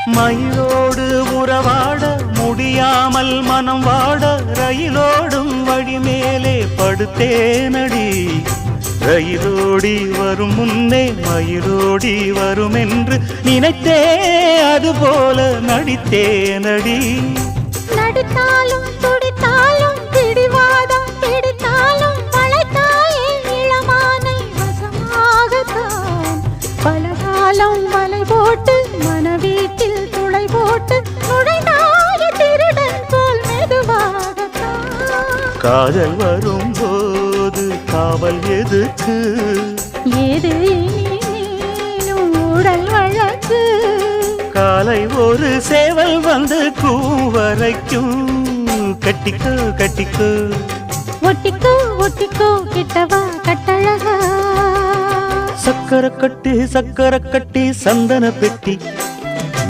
மயிலோடு உறவாட முடியாமல் மனம் வாட ரயிலோடும் வழி மேலே படுத்தேனடி. ரயிலோடி வரும் முன்னே மயிலோடி வரும் என்று நினைத்தே அதுபோல நடித்தேனடி. நடித்தாலும் துடித்தாலும் பிடிவாதம் பிடித்தாலும் வளைத்தாயே இளமானை வசமாகத்தான். பலகாலம் வலை போட்டு மனவீட்டில் துளை போட்டு நுழைந்தாய திருடன் போல் மெதுவாகத்தான். காதல் வரும்போது காவல் எதுக்கு? ஏது இனிமேலும் உடல் வழக்கு. காலை ஒரு சேவல் வந்து கூவரைக்கும். கட்டிக்கோ கட்டிக்கோ ஒட்டிக்கோ ஒட்டிக்கோ கிட்டவா கட்டழகா. சக்கரை கட்டி சந்தன பெட்டி